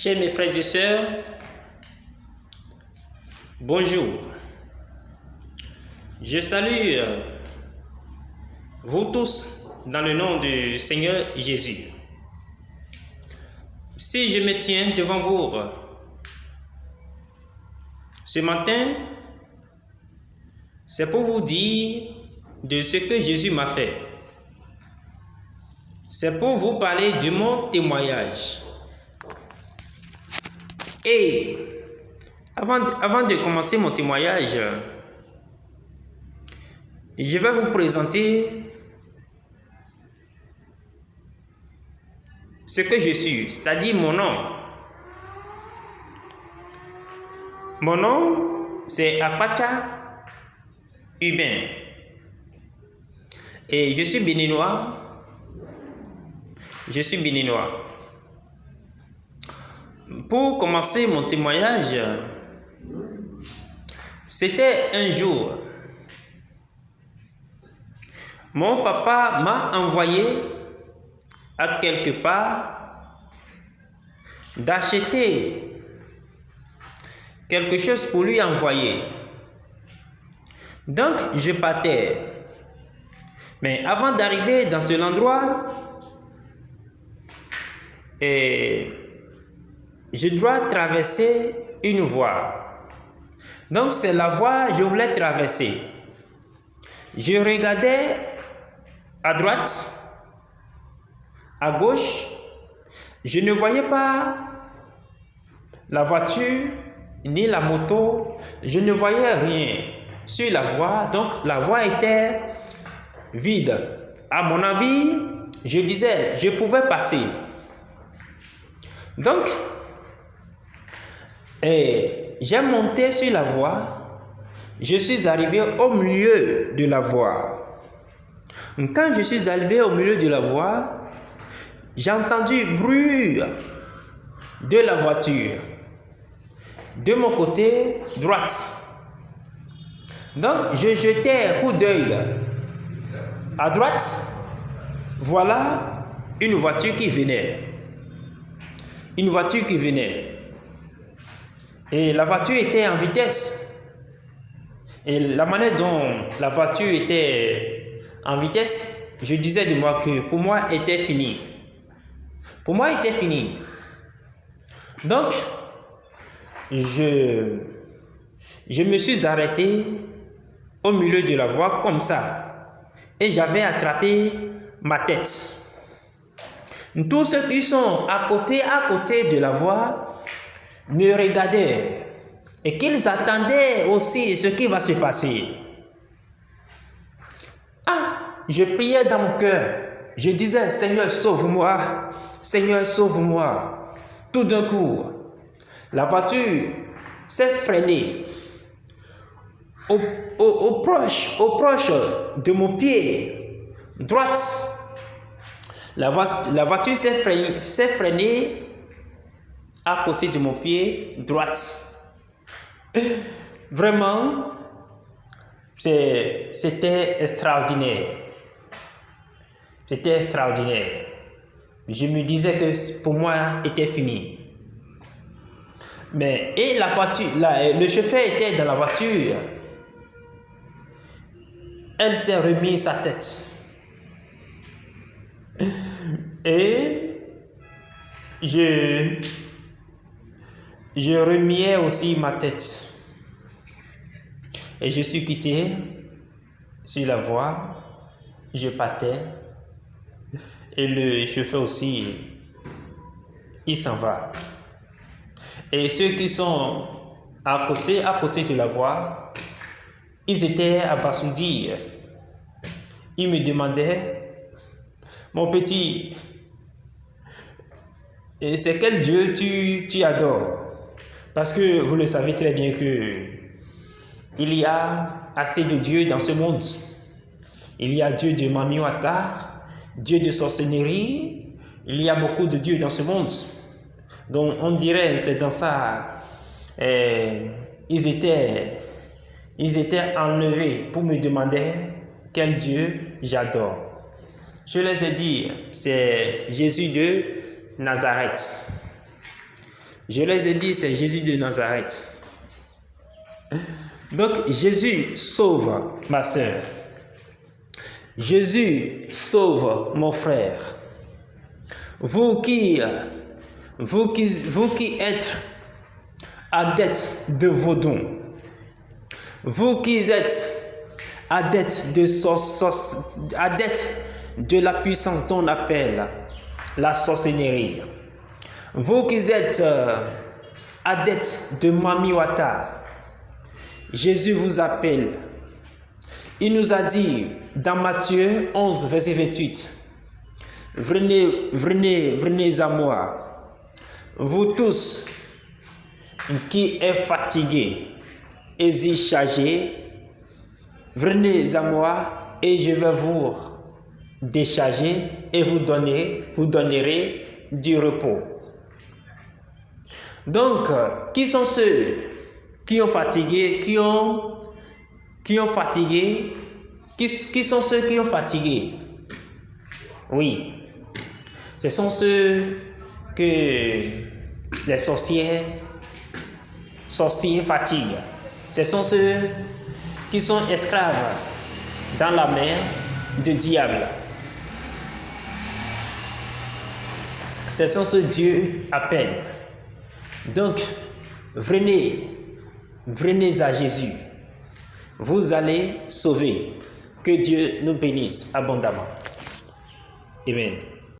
Chers mes frères et sœurs, bonjour. Je salue vous tous dans le nom du Seigneur Jésus. Si je me tiens devant vous ce matin, c'est pour vous dire de ce que Jésus m'a fait. C'est pour vous parler de mon témoignage. Et avant de commencer mon témoignage, je vais vous présenter ce que je suis, c'est-à-dire mon nom. Mon nom, c'est Apacha Humain. Et je suis béninois. Pour commencer mon témoignage, c'était un jour. Mon papa m'a envoyé à quelque part d'acheter quelque chose pour lui envoyer. Donc, je partais. Mais avant d'arriver dans cet endroit, je dois traverser une voie. Donc, c'est la voie que je voulais traverser. Je regardais à droite, à gauche. Je ne voyais pas la voiture ni la moto. Je ne voyais rien sur la voie. Donc, la voie était vide. À mon avis, je disais, je pouvais passer. Donc, j'ai monté sur la voie. Je suis arrivé au milieu de la voie. Quand je suis arrivé au milieu de la voie, j'ai entendu le bruit de la voiture de mon côté droite. Donc, je jetais un coup d'œil à droite. Voilà une voiture qui venait. Et la voiture était en vitesse. Et la manière dont la voiture était en vitesse, je disais de moi que pour moi, était fini. Donc, je me suis arrêté au milieu de la voie comme ça. Et j'avais attrapé ma tête. Tous ceux qui sont à côté de la voie me regardaient et qu'ils attendaient aussi ce qui va se passer. Je priais dans mon cœur. Je disais, Seigneur, sauve-moi. Seigneur, sauve-moi. Tout d'un coup, la voiture s'est freinée au proche de mon pied droite. La voiture s'est freinée à côté de mon pied droite. Vraiment, c'était extraordinaire. Je me disais que pour moi, c'était fini. Mais la voiture, le chauffeur était dans la voiture. Elle s'est remis sa tête. Et je remuais aussi ma tête. Et je suis quitté sur la voie. Je partais. Et le chauffeur aussi, il s'en va. Et ceux qui sont à côté de la voie, ils étaient abasourdis. Ils me demandaient, mon petit, c'est quel Dieu tu adores? Parce que vous le savez très bien que il y a assez de dieux dans ce monde. Il y a Dieu de Mamiwata, Dieu de sorcellerie. Il y a beaucoup de dieux dans ce monde. Donc on dirait, c'est dans ça, ils étaient enlevés pour me demander quel Dieu j'adore. Je les ai dit, c'est Jésus de Nazareth. Je les ai dit, c'est Jésus de Nazareth. Donc, Jésus sauve ma soeur. Jésus sauve mon frère. Vous qui êtes adeptes de vos dons, vous qui êtes adeptes de la puissance dont on appelle la sorcellerie, vous qui êtes adeptes de Mamiwata, Jésus vous appelle. Il nous a dit dans Matthieu 11, verset 28, venez à moi, vous tous qui êtes fatigués et chargés, venez à moi et je vais vous décharger et vous donnerez du repos. Donc, qui sont ceux qui ont fatigué, qui sont ceux qui ont fatigué? Oui, ce sont ceux que les sorciers fatiguent. Ce sont ceux qui sont esclaves dans la main du diable. Ce sont ceux que Dieu appelle. Donc, venez à Jésus. Vous allez sauver. Que Dieu nous bénisse abondamment. Amen.